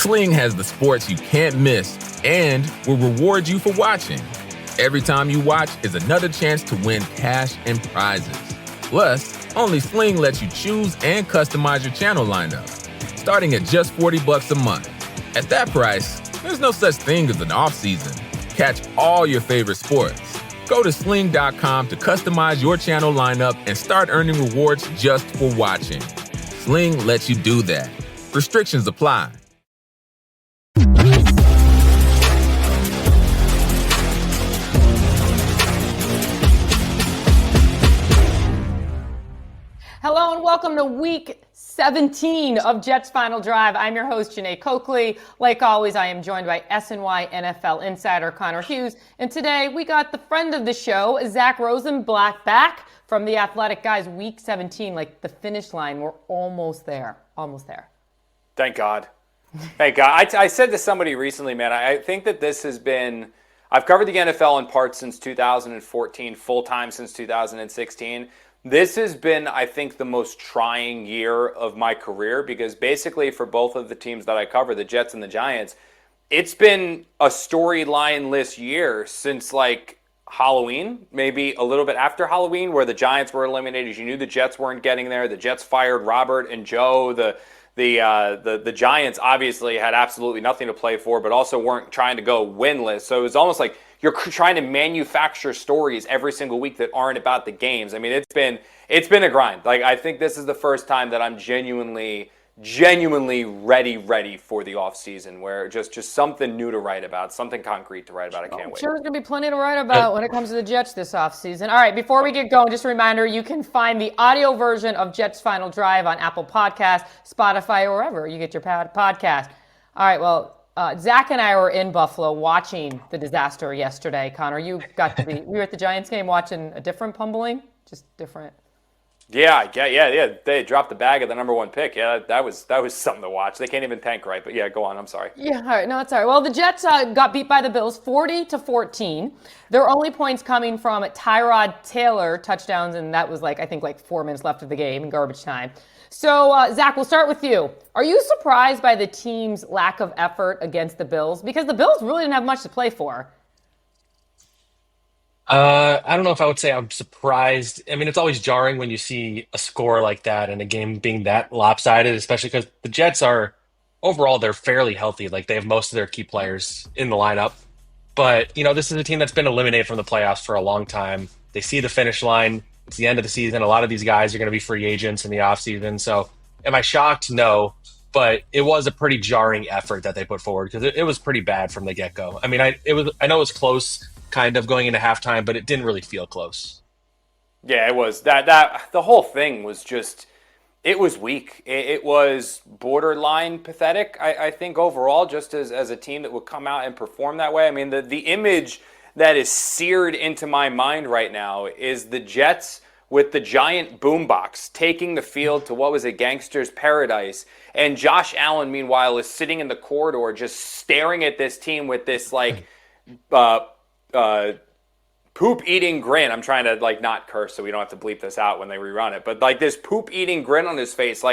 Sling has the sports you can't miss and will reward you for watching. Every time you watch is another chance to win cash and prizes. Plus, only Sling lets you choose and customize your channel lineup, starting at just $40 a month. At that price, there's no such thing as an off-season. Catch all your favorite sports. Go to sling.com to customize your channel lineup and start earning rewards just for watching. Sling lets you do that. Restrictions apply. Hello and welcome to week 17 of Jets Final Drive. I'm your host, Jeane Coakley. Like always, I am joined by SNY NFL insider Connor Hughes. And today we got the friend of the show, Zack Rosenblatt, back from the Athletic. Guys, week 17, like the finish line. We're almost there. Almost there. Thank God. Thank God. I said to somebody recently, man, I think that this has been, I've covered the NFL in part since 2014, full-time since 2016. This has been, I think, the most trying year of my career because basically for both of the teams that I cover, the Jets and the Giants, it's been a storyline-less year since like Halloween, maybe a little bit after Halloween, where the Giants were eliminated. You knew the Jets weren't getting there. The Jets fired Robert and Joe. The Giants obviously had absolutely nothing to play for, but also weren't trying to go winless. So it was almost like you're trying to manufacture stories every single week that aren't about the games. I mean, it's been a grind. Like, I think this is the first time that I'm genuinely ready for the offseason, where just something new to write about, something concrete to write about. I can't wait. Sure, there's going to be plenty to write about when it comes to the Jets this offseason. All right, before we get going, just a reminder, you can find the audio version of Jets Final Drive on Apple Podcasts, Spotify, or wherever you get your podcast. All right, well, Zach and I were in Buffalo watching the disaster yesterday. Connor, you were at the Giants game watching a different pummeling, just different. Yeah. They dropped the bag of the number one pick. Yeah, that was something to watch. They can't even tank right. But yeah, go on. I'm sorry. Yeah, all right. No, it's all right. Well, the Jets got beat by the Bills 40-14. Their only points coming from Tyrod Taylor touchdowns, and that was I think 4 minutes left of the game in garbage time. So, Zach, we'll start with you. Are you surprised by the team's lack of effort against the Bills? Because the Bills really didn't have much to play for. I don't know if I would say I'm surprised. I mean, it's always jarring when you see a score like that and a game being that lopsided, especially because the Jets are, overall, they're fairly healthy. Like, they have most of their key players in the lineup. But, this is a team that's been eliminated from the playoffs for a long time. They see the finish line. It's the end of the season. A lot of these guys are going to be free agents in the offseason. So am I shocked? No. But it was a pretty jarring effort that they put forward because it was pretty bad from the get-go. I mean, I know it was close kind of going into halftime, but it didn't really feel close. Yeah, it was. That the whole thing was just, it was weak. It was borderline pathetic, I think, overall, just as a team that would come out and perform that way. I mean, the image that is seared into my mind right now is the Jets with the giant boombox taking the field to what was a gangster's paradise. And Josh Allen, meanwhile, is sitting in the corridor just staring at this team with this, poop-eating grin. I'm trying to, not curse so we don't have to bleep this out when they rerun it. But, this poop-eating grin on his face,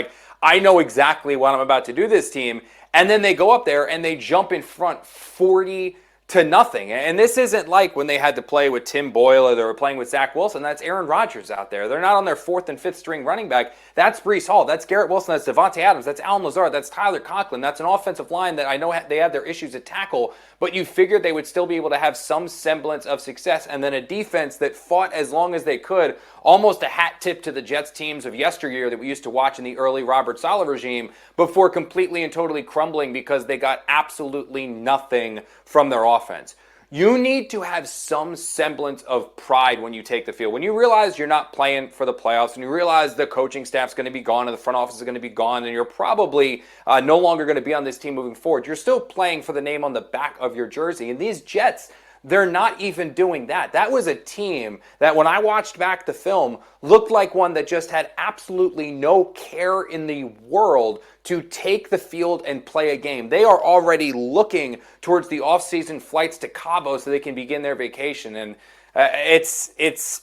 I know exactly what I'm about to do this team. And then they go up there and they jump in front 40-0. And this isn't like when they had to play with Tim Boyle or they were playing with Zack Wilson. That's Aaron Rodgers out there. They're not on their fourth and fifth string running back. That's Breece Hall. That's Garrett Wilson. That's Devontae Adams. That's Allen Lazard. That's Tyler Conklin. That's an offensive line that I know they have their issues at tackle, but you figured they would still be able to have some semblance of success. And then a defense that fought as long as they could, almost a hat tip to the Jets teams of yesteryear that we used to watch in the early Robert Saleh regime, before completely and totally crumbling because they got absolutely nothing from their offense. You need to have some semblance of pride when you take the field. When you realize you're not playing for the playoffs, and you realize the coaching staff's going to be gone and the front office is going to be gone, and you're probably no longer going to be on this team moving forward, you're still playing for the name on the back of your jersey. And these Jets, they're not even doing that. That was a team that, when I watched back the film, looked like one that just had absolutely no care in the world to take the field and play a game. They are already looking towards the off-season flights to Cabo so they can begin their vacation. And it's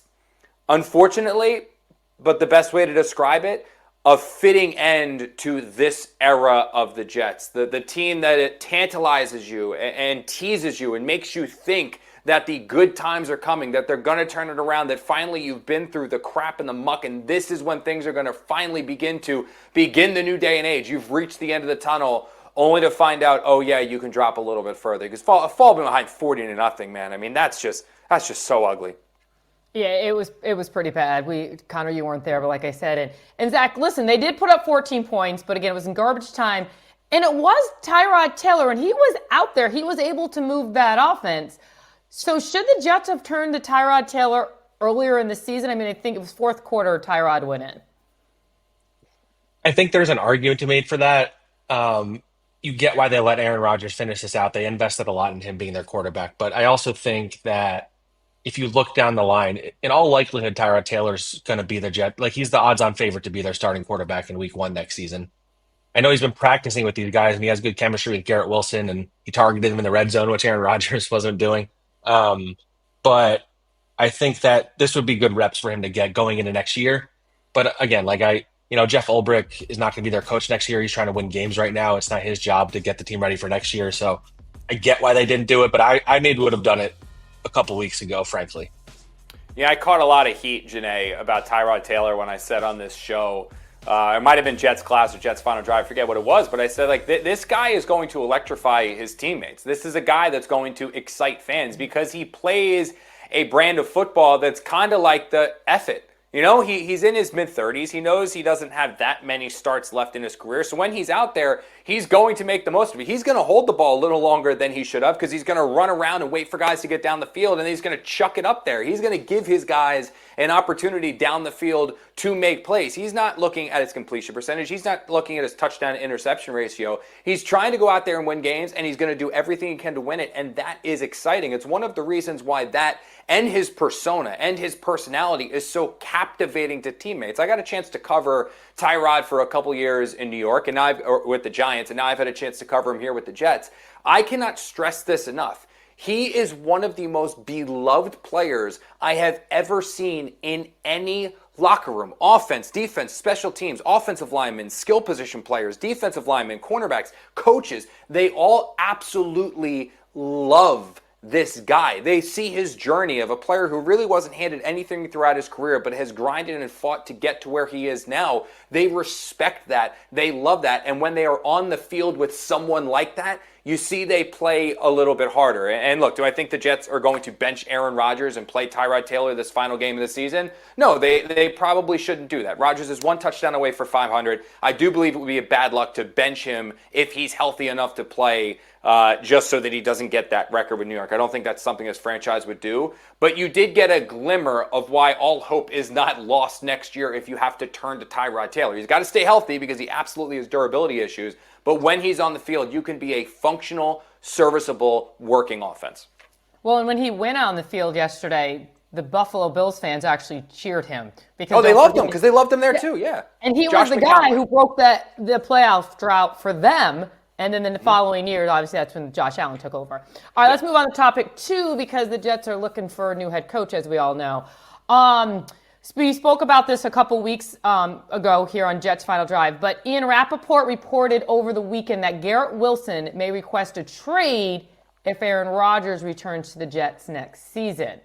unfortunately, but the best way to describe it, a fitting end to this era of the Jets. The team that it tantalizes you and teases you and makes you think that the good times are coming, that they're going to turn it around, that finally you've been through the crap and the muck, and this is when things are going to finally begin the new day and age. You've reached the end of the tunnel, only to find out, oh yeah, you can drop a little bit further. Because fall behind 40-0, man. I mean, that's just so ugly. Yeah, it was pretty bad. Connor, you weren't there, but like I said, and Zach, listen, they did put up 14 points, but again, it was in garbage time, and it was Tyrod Taylor, and he was out there. He was able to move that offense. So should the Jets have turned to Tyrod Taylor earlier in the season? I mean, I think it was fourth quarter Tyrod went in. I think there's an argument to be made for that. You get why they let Aaron Rodgers finish this out. They invested a lot in him being their quarterback. But I also think that if you look down the line, in all likelihood, Tyrod Taylor's going to be the Jet. Like, he's the odds-on favorite to be their starting quarterback in Week 1 next season. I know he's been practicing with these guys, and he has good chemistry with Garrett Wilson, and he targeted him in the red zone, which Aaron Rodgers wasn't doing. But I think that this would be good reps for him to get going into next year. But again, Jeff Ulbrich is not going to be their coach next year. He's trying to win games right now. It's not his job to get the team ready for next year. So I get why they didn't do it, but I maybe would have done it a couple weeks ago, frankly. Yeah, I caught a lot of heat, Jeane, about Tyrod Taylor when I said on this show, it might have been Jets Class or Jets Final Drive, I forget what it was, but I said, this guy is going to electrify his teammates. This is a guy that's going to excite fans because he plays a brand of football that's kind of like the F it. He's in his mid-30s. He knows he doesn't have that many starts left in his career. So when he's out there, he's going to make the most of it. He's going to hold the ball a little longer than he should have because he's going to run around and wait for guys to get down the field, and then he's going to chuck it up there. He's going to give his guys an opportunity down the field to make plays. He's not looking at his completion percentage. He's not looking at his touchdown-interception ratio. He's trying to go out there and win games, and he's going to do everything he can to win it, and that is exciting. It's one of the reasons why that and his persona and his personality is so captivating to teammates. I got a chance to cover Tyrod for a couple years in New York with the Giants, and now I've had a chance to cover him here with the Jets. I cannot stress this enough. He is one of the most beloved players I have ever seen in any locker room. Offense, defense, special teams, offensive linemen, skill position players, defensive linemen, cornerbacks, coaches. They all absolutely love this guy. They see his journey of a player who really wasn't handed anything throughout his career, but has grinded and fought to get to where he is now. They respect that. They love that. And when they are on the field with someone like that, you see they play a little bit harder. And look, do I think the Jets are going to bench Aaron Rodgers and play Tyrod Taylor this final game of the season? No, they probably shouldn't do that. Rodgers is one touchdown away for 500. I do believe it would be a bad luck to bench him if he's healthy enough to play just so that he doesn't get that record with New York. I don't think that's something this franchise would do. But you did get a glimmer of why all hope is not lost next year if you have to turn to Tyrod Taylor. He's got to stay healthy because he absolutely has durability issues. But when he's on the field, you can be a functional, serviceable, working offense. Well, and when he went on the field yesterday, the Buffalo Bills fans actually cheered him. Because they loved him because they loved him there too, yeah. And he was the guy who broke the playoff drought for them. And then in the following year, obviously, that's when Josh Allen took over. All right, let's move on to topic 2 because the Jets are looking for a new head coach, as we all know. We spoke about this a couple weeks ago here on Jets Final Drive, but Ian Rappaport reported over the weekend that Garrett Wilson may request a trade if Aaron Rodgers returns to the Jets next season.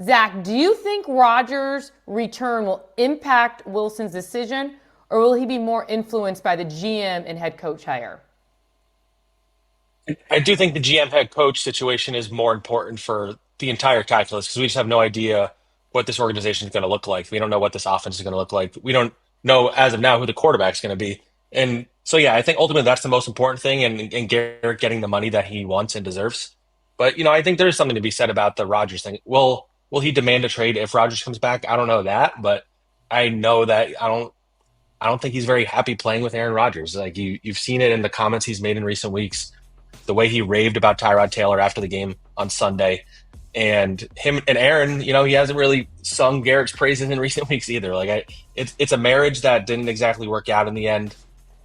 Zach, do you think Rodgers' return will impact Wilson's decision, or will he be more influenced by the GM and head coach hire? I do think the GM head coach situation is more important for the entire calculus because we just have no idea what this organization is going to look like. We don't know what this offense is going to look like. We don't know as of now who the quarterback is going to be. And so, yeah, I think ultimately that's the most important thing and Garrett getting the money that he wants and deserves. But, I think there's something to be said about the Rodgers thing. Will he demand a trade if Rodgers comes back? I don't know that, but I know that I don't think he's very happy playing with Aaron Rodgers. Like you've seen it in the comments he's made in recent weeks. The way he raved about Tyrod Taylor after the game on Sunday. And him and Aaron, he hasn't really sung Garrett's praises in recent weeks either. It's a marriage that didn't exactly work out in the end.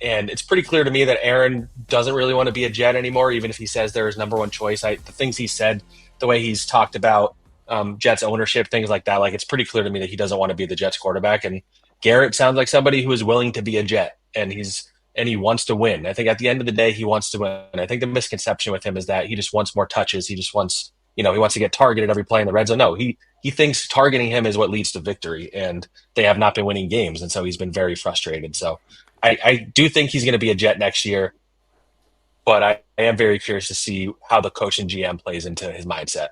And it's pretty clear to me that Aaron doesn't really want to be a Jet anymore, even if he says they're his number one choice. The things he said, the way he's talked about Jets ownership, things like that, it's pretty clear to me that he doesn't want to be the Jets quarterback. And Garrett sounds like somebody who is willing to be a Jet, and he wants to win. I think at the end of the day, he wants to win. I think the misconception with him is that he just wants more touches. He just wants, he wants to get targeted every play in the red zone. No, he thinks targeting him is what leads to victory, and they have not been winning games, and so he's been very frustrated. So I do think he's going to be a Jet next year, but I am very curious to see how the coach and GM plays into his mindset.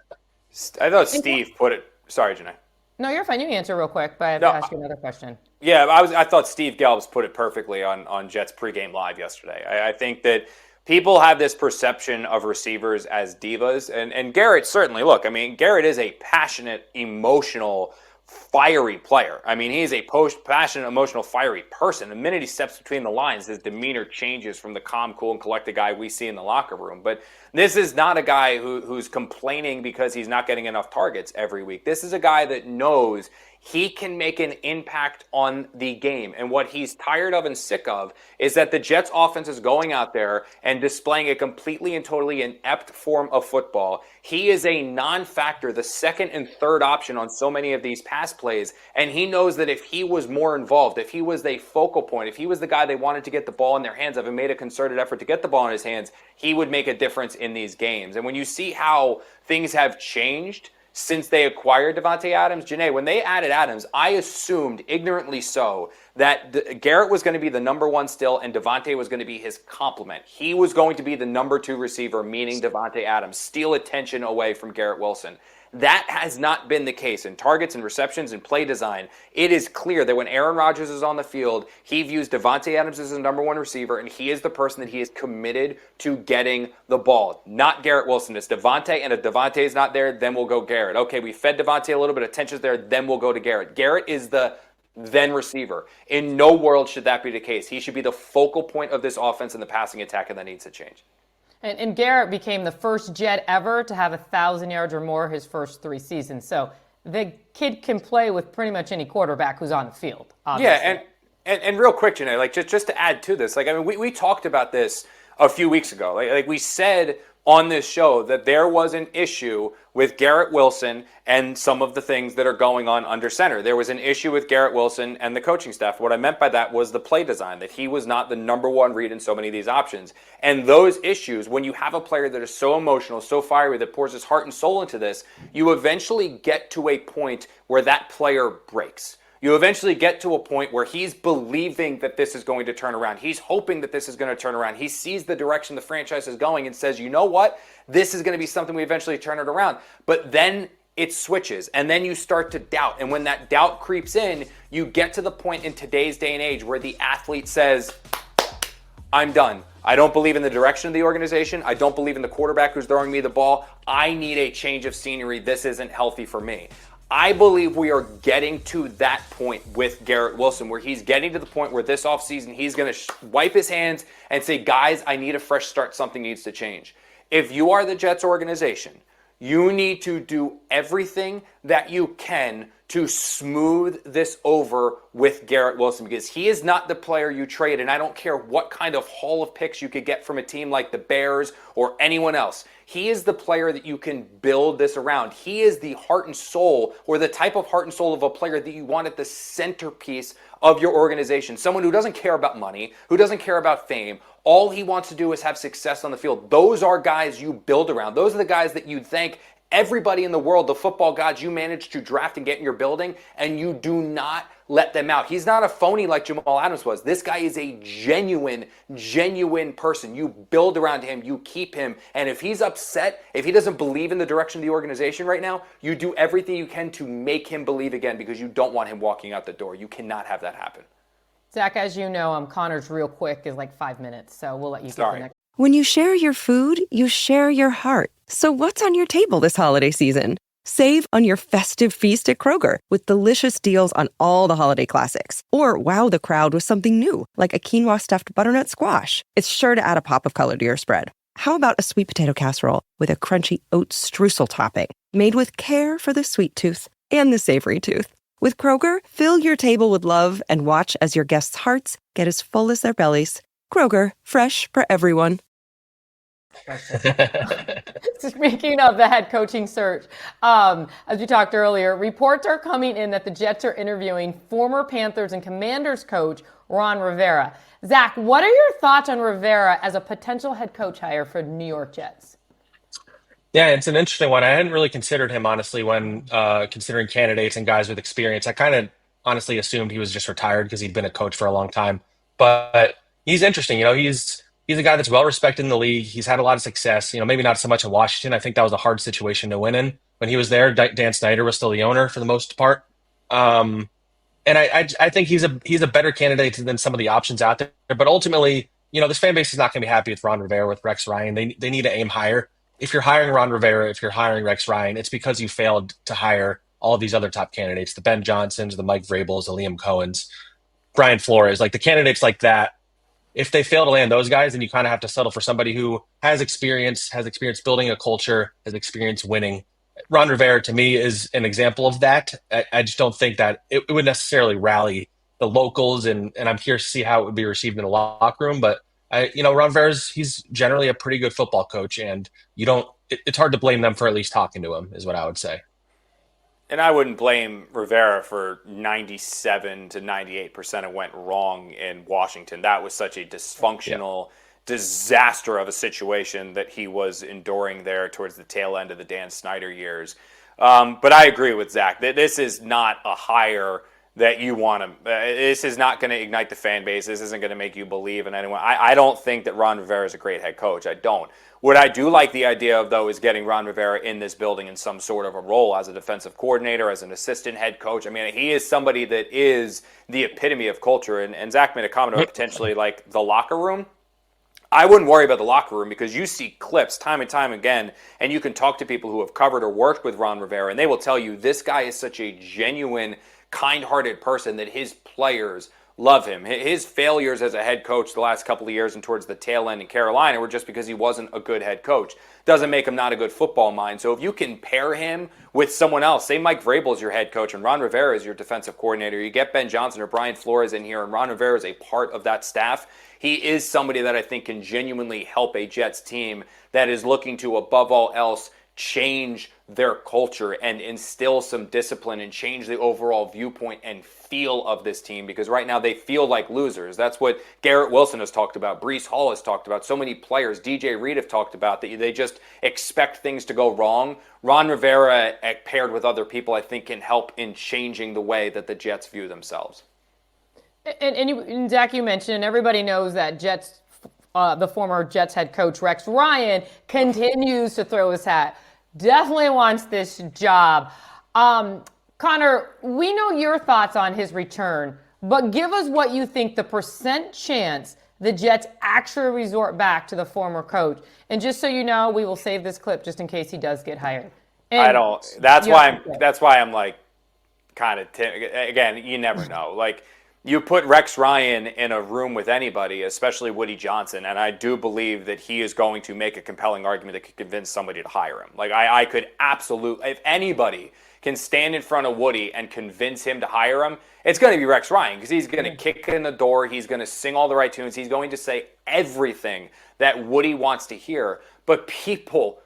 I thought Steve put it. Sorry, Jeane. No, you're fine. You can answer real quick, but I have to ask you another question. Yeah, I thought Steve Gelbs put it perfectly on Jets pregame live yesterday. I think that people have this perception of receivers as divas, and Garrett certainly. Look, I mean, Garrett is a passionate, emotional, fiery player. I mean, he's a passionate, emotional, fiery person. The minute he steps between the lines, his demeanor changes from the calm, cool, and collected guy we see in the locker room. But this is not a guy who's complaining because he's not getting enough targets every week. This is a guy that knows he can make an impact on the game. And what he's tired of and sick of is that the Jets offense is going out there and displaying a completely and totally inept form of football. He is a non-factor, the second and third option on so many of these pass plays. And he knows that if he was more involved, if he was the focal point, if he was the guy they wanted to get the ball in their hands of and made a concerted effort to get the ball in his hands, he would make a difference in these games. And when you see how things have changed since they acquired Davante Adams, Jeane, when they added Adams, I assumed, ignorantly so, that Garrett was going to be the number one still and Davante was going to be his complement. He was going to be the number two receiver, meaning Davante Adams, steal attention away from Garrett Wilson. That has not been the case in targets and receptions and play design. It is clear that when Aaron Rodgers is on the field, he views Davante Adams as his number one receiver, and he is the person that he is committed to getting the ball. Not Garrett Wilson. It's Davante, and if Davante is not there, then we'll go Garrett. Okay, we fed Davante a little bit of attention there, then we'll go to Garrett. Garrett is the then receiver. In no world should that be the case. He should be the focal point of this offense in the passing attack, and that needs to change. And Garrett became the first Jet ever to have 1,000 yards or more his first 3 seasons. So the kid can play with pretty much any quarterback who's on the field, obviously. Yeah, and real quick, Jeane, like just to add to this, like I mean, we talked about this a few weeks ago. Like we said on this show that there was an issue with Garrett Wilson and some of the things that are going on under center. There was an issue with Garrett Wilson and the coaching staff. What I meant by that was the play design, that he was not the number one read in so many of these options. And those issues, when you have a player that is so emotional, so fiery, that pours his heart and soul into this, you eventually get to a point where that player breaks. You eventually get to a point where he's believing that this is going to turn around. He's hoping that this is going to turn around. He sees the direction the franchise is going and says, you know what? This is going to be something we eventually turn it around. But then it switches, and then you start to doubt. And when that doubt creeps in, you get to the point in today's day and age where the athlete says, I'm done. I don't believe in the direction of the organization. I don't believe in the quarterback who's throwing me the ball. I need a change of scenery. This isn't healthy for me. I believe we are getting to that point with Garrett Wilson, where he's getting to the point where this offseason he's going to wipe his hands and say, guys, I need a fresh start. Something needs to change. If you are the Jets organization, you need to do everything that you can to smooth this over with Garrett Wilson, because he is not the player you trade, and I don't care what kind of haul of picks you could get from a team like the Bears or anyone else. He is the player that you can build this around. He is the heart and soul, or the type of heart and soul of a player that you want at the centerpiece of your organization. Someone who doesn't care about money, who doesn't care about fame. All he wants to do is have success on the field. Those are guys you build around. Those are the guys that you'd thank everybody in the world, the football gods you managed to draft and get in your building, and you do not let them out. He's not a phony like Jamal Adams was. This guy is a genuine person. You build around him, you keep him, and if he's upset, if he doesn't believe in the direction of the organization right now, you do everything you can to make him believe again, because you don't want him walking out the door. You cannot have that happen. Zach, as you know, Connor's real quick is like 5 minutes, so we'll let you get the next. When you share your food, you share your heart. So what's on your table this holiday season? Save on your festive feast at Kroger with delicious deals on all the holiday classics. Or wow the crowd with something new, like a quinoa stuffed butternut squash. It's sure to add a pop of color to your spread. How about a sweet potato casserole with a crunchy oat streusel topping, made with care for the sweet tooth and the savory tooth? With Kroger, fill your table with love and watch as your guests' hearts get as full as their bellies. Kroger, fresh for everyone. Speaking of the head coaching search, as we talked earlier, reports are coming in that the Jets are interviewing former Panthers and Commanders coach Ron Rivera. Zach, what are your thoughts on Rivera as a potential head coach hire for the New York Jets? Yeah, it's an interesting one. I hadn't really considered him, honestly, when considering candidates and guys with experience. I kind of honestly assumed he was just retired because he'd been a coach for a long time. But he's interesting. He's a guy that's well respected in the league. He's had a lot of success. Maybe not so much in Washington. I think that was a hard situation to win in when he was there. Dan Snyder was still the owner for the most part. And I think he's a better candidate than some of the options out there. But ultimately, this fan base is not going to be happy with Ron Rivera, with Rex Ryan. They need to aim higher. If you're hiring Ron Rivera, if you're hiring Rex Ryan, it's because you failed to hire all of these other top candidates, the Ben Johnsons, the Mike Vrabels, the Liam Cohens, Brian Flores, like the candidates like that. If they fail to land those guys, then you kind of have to settle for somebody who has experience building a culture, has experience winning. Ron Rivera, to me, is an example of that. I just don't think that it would necessarily rally the locals, and I'm curious to see how it would be received in the locker room. But Ron Rivera's, he's generally a pretty good football coach, and it's hard to blame them for at least talking to him, is what I would say. And I wouldn't blame Rivera for 97 to 98% of went wrong in Washington. That was such a dysfunctional disaster of a situation that he was enduring there towards the tail end of the Dan Snyder years. But I agree with Zach. This is not a hire that you want to. This is not going to ignite the fan base. This isn't going to make you believe in anyone. I don't think that Ron Rivera is a great head coach. I don't. What I do like the idea of, though, is getting Ron Rivera in this building in some sort of a role as a defensive coordinator, as an assistant head coach. I mean, he is somebody that is the epitome of culture. And Zach made a comment about potentially like the locker room. I wouldn't worry about the locker room because you see clips time and time again, and you can talk to people who have covered or worked with Ron Rivera, and they will tell you this guy is such a genuine, kind-hearted person that his players love him. His failures as a head coach the last couple of years and towards the tail end in Carolina were just because he wasn't a good head coach. Doesn't make him not a good football mind. So if you can pair him with someone else, say Mike Vrabel is your head coach and Ron Rivera is your defensive coordinator, you get Ben Johnson or Brian Flores in here and Ron Rivera is a part of that staff, he is somebody that I think can genuinely help a Jets team that is looking to, above all else, change their culture and instill some discipline and change the overall viewpoint and feel of this team, because right now they feel like losers. That's what Garrett Wilson has talked about, Breece Hall has talked about, so many players, DJ Reed have talked about, that they just expect things to go wrong. Ron Rivera, paired with other people, I think can help in changing the way that the Jets view themselves. And Zach, you mentioned, and everybody knows that the former Jets head coach Rex Ryan continues to throw his hat. Definitely wants this job. Connor, we know your thoughts on his return, but give us what you think the % chance the Jets actually resort back to the former coach. And just so you know, we will save this clip just in case he does get hired. And I don't. That's why I'm like kind of again. You never know. Like, you put Rex Ryan in a room with anybody, especially Woody Johnson, and I do believe that he is going to make a compelling argument that could convince somebody to hire him. Like, I could absolutely, if anybody can stand in front of Woody and convince him to hire him, it's going to be Rex Ryan, because he's going to kick in the door, he's going to sing all the right tunes, he's going to say everything that Woody wants to hear. But people,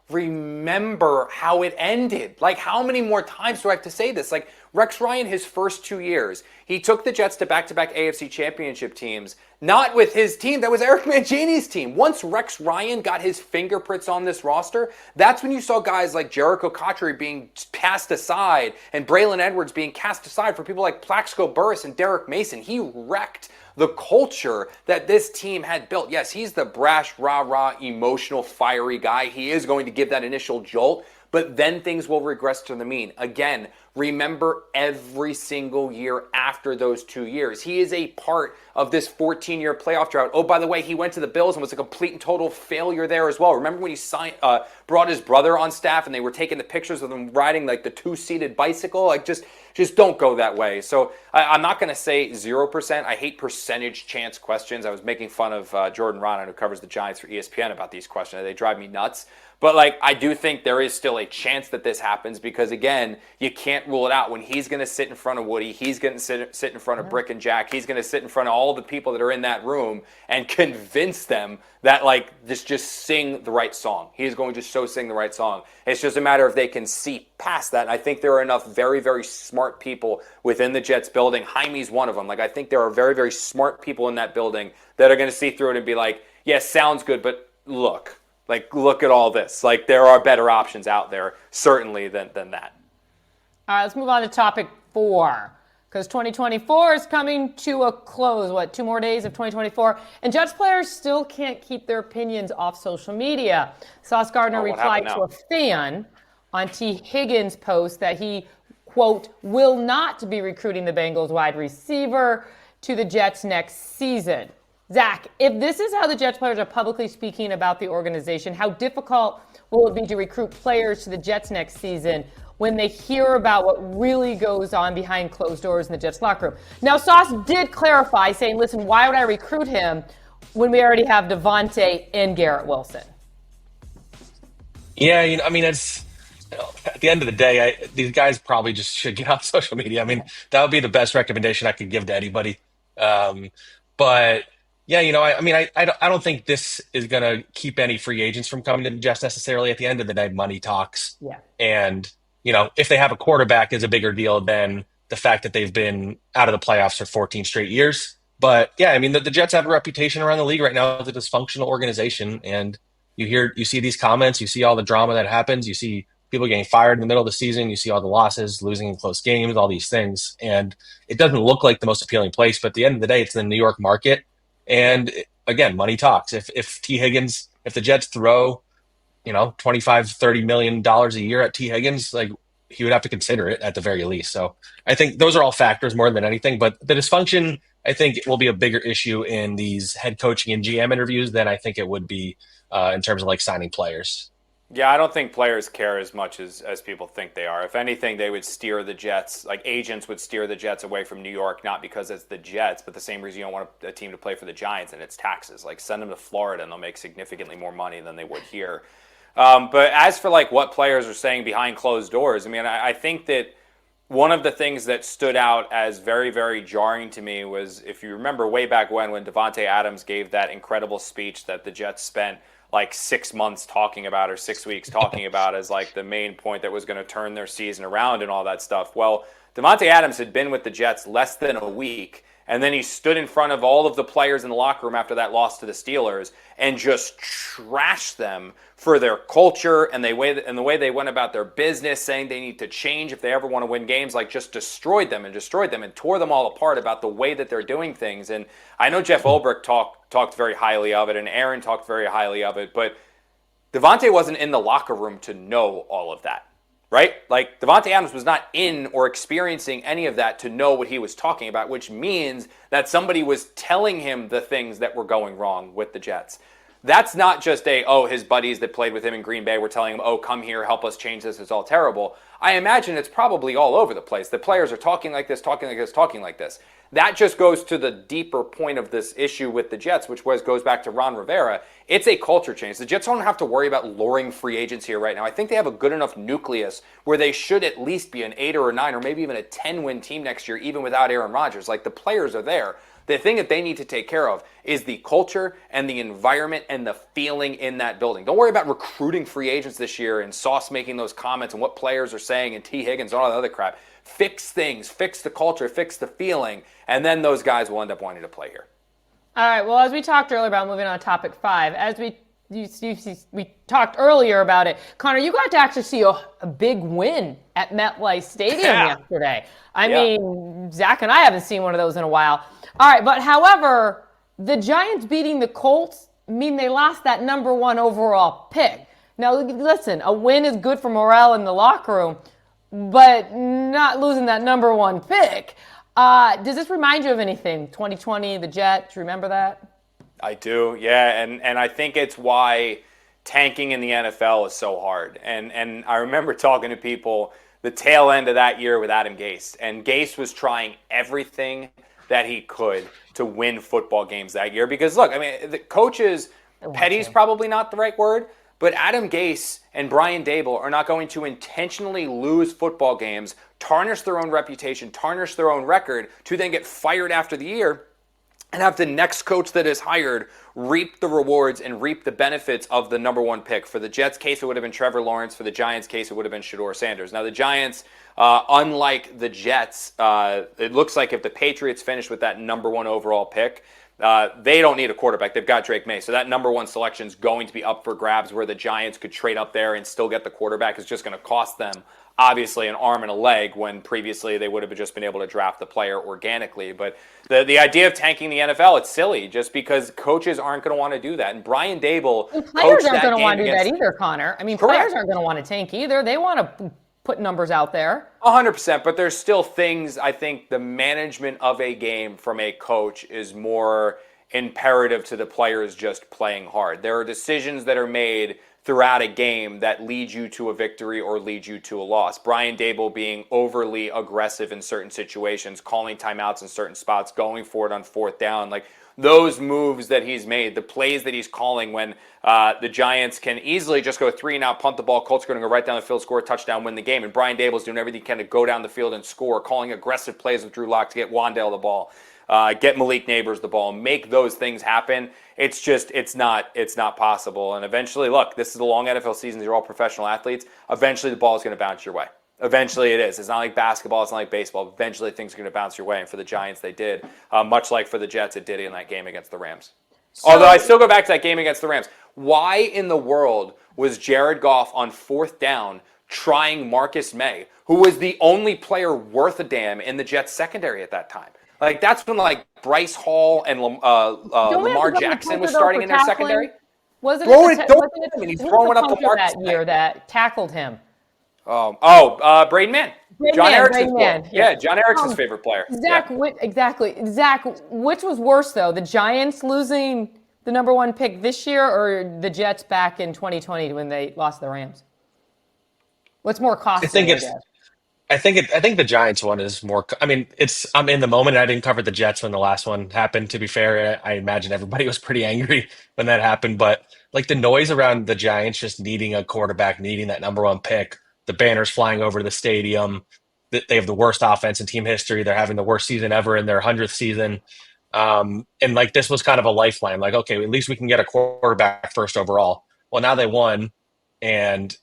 remember how it ended. Like, how many more times do I have to say this? Like, Rex Ryan, his first 2 years, he took the Jets to back-to-back AFC championship teams, not with his team, that was Eric Mangini's team. Once Rex Ryan got his fingerprints on this roster, that's when you saw guys like Jericho Cotchery being cast aside and Braylon Edwards being cast aside for people like Plaxico Burress and Derek Mason. He wrecked the culture that this team had built. Yes, he's the brash, rah-rah, emotional, fiery guy. He is going to give that initial jolt, but then things will regress to the mean. Again, remember every single year after those 2 years. He is a part of this 14-year playoff drought. Oh, by the way, he went to the Bills and was a complete and total failure there as well. Remember when he brought his brother on staff and they were taking the pictures of him riding like the two-seated bicycle? Like, just don't go that way. So I'm not going to say 0%. I hate percentage chance questions. I was making fun of Jordan Raanan, who covers the Giants for ESPN, about these questions. They drive me nuts. But, like, I do think there is still a chance that this happens because, again, you can't can't rule it out. When he's going to sit in front of Woody, he's going to sit in front of Brick and Jack, he's going to sit in front of all the people that are in that room and convince them that, like, just sing the right song. He's going to sing the right song. It's just a matter of they can see past that. And I think there are enough very, very smart people within the Jets building. Jaime's one of them. Like, I think there are very, very smart people in that building that are going to see through it and be like, yes, sounds good, but look at all this. Like, there are better options out there, certainly, than that. All right, let's move on to topic 4, because 2024 is coming to a close. 2 more days of 2024? And Jets players still can't keep their opinions off social media. Sauce Gardner replied to a fan on T. Higgins' post that he, quote, will not be recruiting the Bengals wide receiver to the Jets next season. Zach, if this is how the Jets players are publicly speaking about the organization, how difficult will it be to recruit players to the Jets next season when they hear about what really goes on behind closed doors in the Jets locker room? Now, Sauce did clarify, saying, listen, why would I recruit him when we already have Davante and Garrett Wilson? Yeah, it's at the end of the day, these guys probably just should get off social media. I mean, that would be the best recommendation I could give to anybody. But yeah, I don't think this is going to keep any free agents from coming to the Jets necessarily. At the end of the day, money talks. Yeah. And, if they have a quarterback is a bigger deal than the fact that they've been out of the playoffs for 14 straight years. But yeah, the Jets have a reputation around the league right now as a dysfunctional organization. And you see these comments, you see all the drama that happens, you see people getting fired in the middle of the season, you see all the losses, losing in close games, all these things. And it doesn't look like the most appealing place, but at the end of the day, it's the New York market. And again, money talks. If T. Higgins, if the Jets throw, $25-30 million a year at T. Higgins, like, he would have to consider it at the very least. So I think those are all factors more than anything. But the dysfunction, I think, will be a bigger issue in these head coaching and GM interviews than I think it would be in terms of like signing players. Yeah, I don't think players care as much as people think they are. If anything, they would steer the Jets, like agents would steer the Jets away from New York, not because it's the Jets, but the same reason you don't want a team to play for the Giants, and it's taxes. Like, send them to Florida and they'll make significantly more money than they would here. But as for like what players are saying behind closed doors, I think that one of the things that stood out as very, very jarring to me was, if you remember way back when Davante Adams gave that incredible speech that the Jets spent like 6 months talking about, or 6 weeks talking about, as like the main point that was going to turn their season around and all that stuff. Well, Davante Adams had been with the Jets less than a week, and then he stood in front of all of the players in the locker room after that loss to the Steelers and just trashed them for their culture and the way they went about their business, saying they need to change if they ever want to win games. Like, just destroyed them and tore them all apart about the way that they're doing things. And I know Jeff Ulbrich talked very highly of it, and Aaron talked very highly of it, but Davante wasn't in the locker room to know all of that. Right? Like, Davante Adams was not in or experiencing any of that to know what he was talking about, which means that somebody was telling him the things that were going wrong with the Jets. That's not just his buddies that played with him in Green Bay were telling him, come here, help us change this, it's all terrible. I imagine it's probably all over the place. The players are talking like this. That just goes to the deeper point of this issue with the Jets, which goes back to Ron Rivera. It's a culture change. The Jets don't have to worry about luring free agents here right now. I think they have a good enough nucleus where they should at least be an 8 or a 9 or maybe even a 10-win team next year, even without Aaron Rodgers. Like, the players are there. The thing that they need to take care of is the culture and the environment and the feeling in that building. Don't worry about recruiting free agents this year and Sauce making those comments and what players are saying and T. Higgins and all that other crap. Fix things, fix the culture, fix the feeling, and then those guys will end up wanting to play here. All right, well, as we talked earlier about moving on to topic 5, as we talked earlier about it, Connor, you got to actually see a big win at MetLife Stadium yesterday. I mean, Zach and I haven't seen one of those in a while. All right, but however, the Giants beating the Colts mean they lost that number 1 overall pick. Now, listen, a win is good for morale in the locker room, but not losing that number 1 pick. Does this remind you of anything? 2020, the Jets, remember that? I do, yeah, and I think it's why tanking in the NFL is so hard. And I remember talking to people the tail end of that year with Adam Gase, and Gase was trying everything that he could to win football games that year. Because, look, I mean, the coaches, petty's probably not the right word, But Adam Gase and Brian Daboll are not going to intentionally lose football games, tarnish their own reputation, tarnish their own record, to then get fired after the year and have the next coach that is hired reap the rewards and reap the benefits of the number one pick. For the Jets' case, it would have been Trevor Lawrence. For the Giants' case, it would have been Shedeur Sanders. Now, the Giants, unlike the Jets, it looks like if the Patriots finish with that number one overall pick, they don't need a quarterback. They've got Drake May. So that number one selection is going to be up for grabs, where the Giants could trade up there and still get the quarterback. It's just going to cost them, obviously, an arm and a leg, when previously they would have just been able to draft the player organically. But the idea of tanking the NFL, it's silly, just because coaches aren't going to want to do that. And Brian Daboll, and players aren't going to want to do against... that either, Connor. I mean, Correct. Players aren't going to want to tank either. They want to put numbers out there. 100%, but there's still things, I think the management of a game from a coach is more imperative to the players just playing hard. There are decisions that are made throughout a game that lead you to a victory or lead you to a loss. Brian Daboll being overly aggressive in certain situations, calling timeouts in certain spots, going for it on fourth down, like those moves that he's made, the plays that he's calling when the Giants can easily just go 3 and out, punt the ball, Colts are going to go right down the field, score a touchdown, win the game, and Brian Daboll's doing everything he can to go down the field and score, calling aggressive plays with Drew Lock to get Wandale the ball, get Malik Neighbors the ball, make those things happen. It's just, it's not possible. And eventually, look, this is a long NFL season. These are all professional athletes. Eventually, the ball is going to bounce your way. Eventually, it is. It's not like basketball. It's not like baseball. Eventually, things are going to bounce your way. And for the Giants, they did. Much like for the Jets, it did in that game against the Rams. Although I still go back to that game against the Rams. Why in the world was Jared Goff on fourth down trying Marcus May, who was the only player worth a damn in the Jets secondary at that time? Like, that's when, like, Bryce Hall and Lamar Jackson was starting in their secondary. Wasn't Throwing it it, and he's throwing up the Marcus that year that tackled him? Braden Mann. John Erickson's player. Yeah, John Erickson's favorite player. Zach, exactly. Zach, which was worse, though? The Giants losing the number one pick this year, or the Jets back in 2020 when they lost the Rams? What's more costly? I think the Giants one is more. I mean, I'm in the moment. I didn't cover the Jets when the last one happened. To be fair, I imagine everybody was pretty angry when that happened. But like the noise around the Giants just needing a quarterback, needing that number one pick, the banners flying over the stadium. They have the worst offense in team history. They're having the worst season ever in their 100th season. And like this was kind of a lifeline. Like, okay, at least we can get a quarterback first overall. Well, now they won, and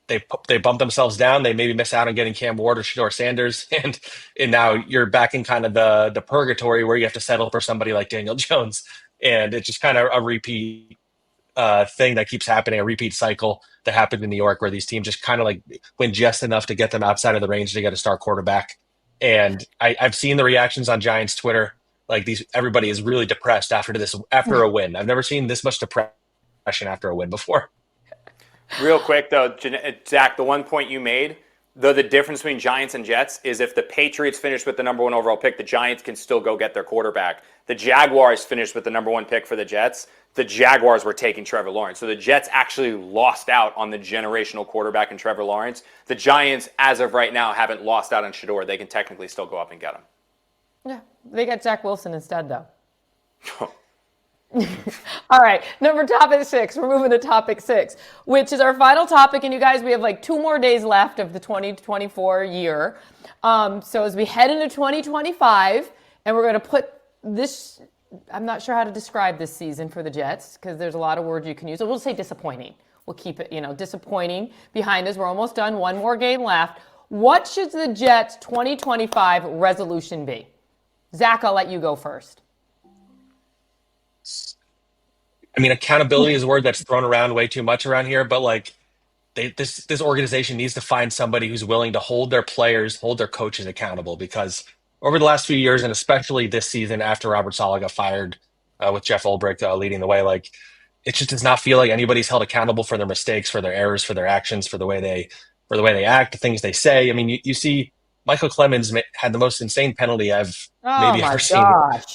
they bump themselves down. They maybe miss out on getting Cam Ward or Shedeur Sanders, and now you're back in kind of the purgatory where you have to settle for somebody like Daniel Jones, and it's just kind of a repeat thing that keeps happening, a repeat cycle that happened in New York, where these teams just kind of like win just enough to get them outside of the range to get a star quarterback. And I've seen the reactions on Giants Twitter, like everybody is really depressed after a win. I've never seen this much depression after a win before. Real quick, though, Zach, the one point you made, though the difference between Giants and Jets is if the Patriots finish with the number one overall pick, the Giants can still go get their quarterback. The Jaguars finished with the number one pick for the Jets. The Jaguars were taking Trevor Lawrence. So the Jets actually lost out on the generational quarterback in Trevor Lawrence. The Giants, as of right now, haven't lost out on Shedeur. They can technically still go up and get him. Yeah, they got Zack Wilson instead, though. All right, topic 6. We're moving to topic 6, which is our final topic. And you guys, we have like 2 more days left of the 2024 year. So as we head into 2025, and we're going to put this, I'm not sure how to describe this season for the Jets because there's a lot of words you can use. So we'll say disappointing. We'll keep it, disappointing behind us. We're almost done. 1 more game left. What should the Jets' 2025 resolution be? Zach, I'll let you go first. I mean, accountability is a word that's thrown around way too much around here, but like this organization needs to find somebody who's willing to hold their players, hold their coaches accountable, because over the last few years, and especially this season after Robert Saleh got fired with Jeff Ulbrich leading the way, like it just does not feel like anybody's held accountable for their mistakes, for their errors, for their actions, for the way they act, the things they say. I mean, you see Michael Clemens had the most insane penalty I've maybe ever seen,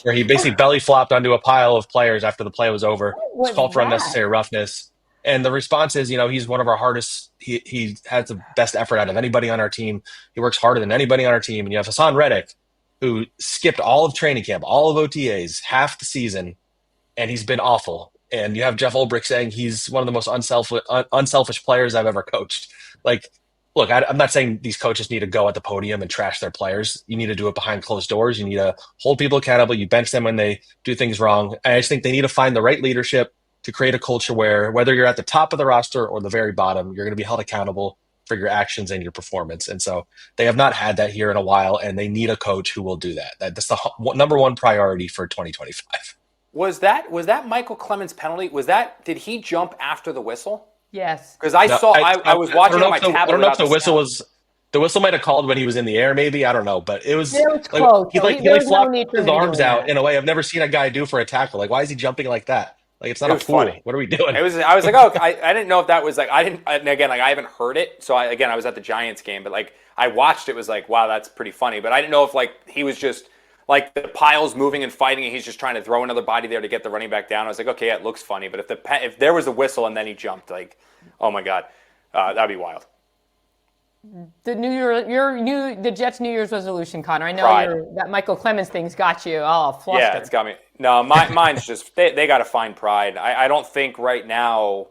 where he basically belly flopped onto a pile of players after the play was over. It's called for unnecessary roughness. And the response is, he's one of our hardest. He has the best effort out of anybody on our team. He works harder than anybody on our team. And you have Hassan Reddick, who skipped all of training camp, all of OTAs, half the season, and he's been awful. and you have Jeff Ulbrich saying he's one of the most unselfish players I've ever coached. Like, look, I'm not saying these coaches need to go at the podium and trash their players. You need to do it behind closed doors. You need to hold people accountable. You bench them when they do things wrong. I just think they need to find the right leadership to create a culture where whether you're at the top of the roster or the very bottom, you're going to be held accountable for your actions and your performance. And so they have not had that here in a while, and they need a coach who will do that. That's the number one priority for 2025. Was that Michael Clemens penalty? Did he jump after the whistle? Yes. Because I was watching on my tablet. I don't know if the whistle was. The whistle might have called when he was in the air, maybe. I don't know, but it was close. He flopped his arms out in a way I've never seen a guy do for a tackle. Like, why is he jumping like that? Like, it's not a pool. Funny. What are we doing? I was like, oh, I didn't know if that was like, I haven't heard it. So I was at the Giants game, but like I watched it, was like, wow, that's pretty funny. But I didn't know if like he was just like the pile's moving and fighting and he's just trying to throw another body there to get the running back down. I was like, okay, yeah, it looks funny. But if there was a whistle and then he jumped, like, oh my God, that'd be wild. The Jets' New Year's resolution, Connor. I know that Michael Clemens thing's got you all flustered. Yeah, it's got me. No, mine's just they got to find pride. I don't think right now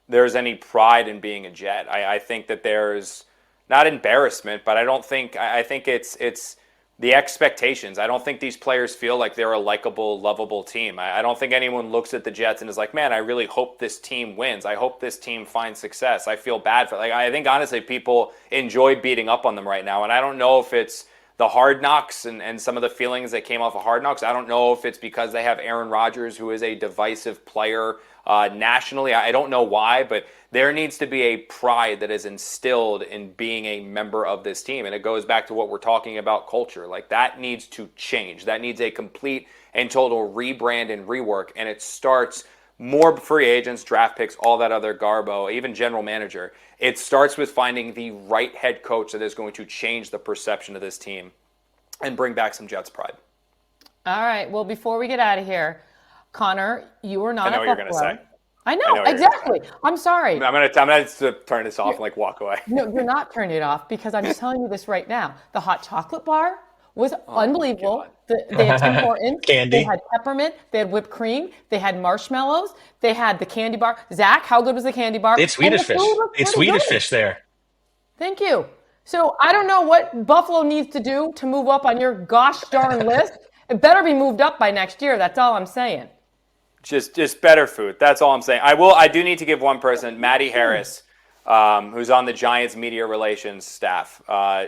there's any pride in being a Jet. I think that there's not embarrassment, but I think it's the expectations. I don't think these players feel like they're a likable, lovable team. I don't think anyone looks at the Jets and is like, man, I really hope this team wins. I hope this team finds success. I feel bad for I think honestly people enjoy beating up on them right now. And I don't know if it's the Hard Knocks and some of the feelings that came off of Hard Knocks. I don't know if it's because they have Aaron Rodgers, who is a divisive player nationally. I don't know why, but there needs to be a pride that is instilled in being a member of this team. And it goes back to what we're talking about, culture. Like, that needs to change. That needs a complete and total rebrand and rework. And it starts more free agents, draft picks, all that other garbo, even general manager. It starts with finding the right head coach that is going to change the perception of this team and bring back some Jets pride. All right. Well, before we get out of here, Connor, you were not. I know what you're going to say. I know exactly. I'm sorry. I'm gonna turn this off and like walk away. No, you're not turning it off, because I'm just telling you this right now. The hot chocolate bar was unbelievable. They had Tim Hortons. Candy. They had peppermint. They had whipped cream. They had marshmallows. They had the candy bar. Zach, how good was the candy bar? It's Swedish fish. It's Swedish fish there. Thank you. So I don't know what Buffalo needs to do to move up on your gosh darn list. It better be moved up by next year. That's all I'm saying. Just better food. That's all I'm saying. I do need to give one person, Maddie Harris, who's on the Giants media relations staff.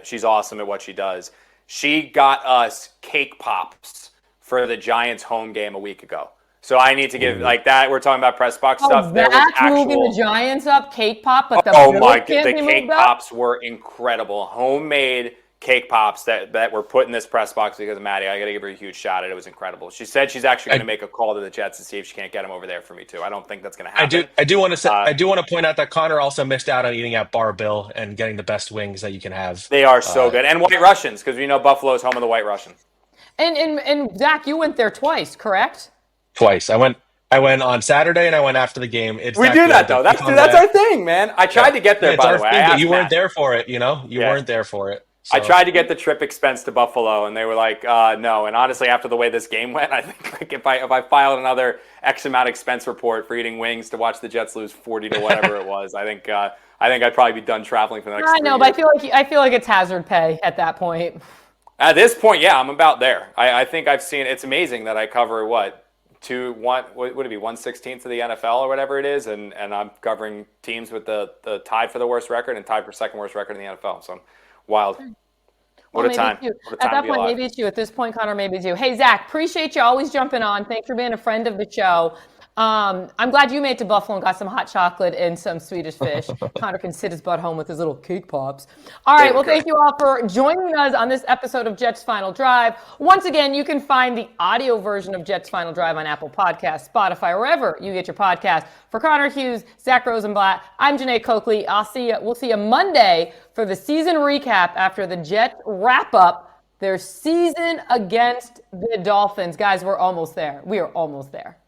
She's awesome at what she does. She got us cake pops for the Giants home game a week ago. So I need to give like that. We're talking about press box stuff. That's moving the Giants up, cake pop, but the cake pops were incredible. Homemade cake pops that were put in this press box because of Maddie. I got to give her a huge shout out. It was incredible. She said she's actually going to make a call to the Jets to see if she can't get them over there for me too. I don't think that's going to happen. I do want to point out that Connor also missed out on eating at Bar Bill and getting the best wings that you can have. They are so good. And White Russians, because we know Buffalo is home of the White Russian. And Zach, you went there twice, correct? Twice. I went on Saturday and I went after the game. We do that though. That's our thing, man. I tried to get there, by the way. You weren't there for it, You weren't there for it. So. I tried to get the trip expense to Buffalo, and they were like, no. And honestly, after the way this game went, I think like if I filed another X amount expense report for eating wings to watch the Jets lose 40 to whatever it was, I think I'd probably be done traveling for the next 3 years. But I feel like it's hazard pay at that point. At this point, yeah, I'm about there. I think I've seen. It's amazing that I cover would it be 1/16 of the NFL or whatever it is, and I'm covering teams with the tied for the worst record and tied for second worst record in the NFL. So. Wild. What a time. At that point, maybe it's you. At this point, Connor, maybe it's you. Hey, Zach, appreciate you always jumping on. Thanks for being a friend of the show. I'm glad you made it to Buffalo and got some hot chocolate and some Swedish fish. Connor can sit his butt home with his little cake pops. All right, well, thank you all for joining us on this episode of Jets Final Drive. Once again, you can find the audio version of Jets Final Drive on Apple Podcasts, Spotify, wherever you get your podcast. For Connor Hughes, Zack Rosenblatt, I'm Jeane Coakley. We'll see you Monday for the season recap after the Jets wrap up their season against the Dolphins. Guys, we're almost there. We are almost there.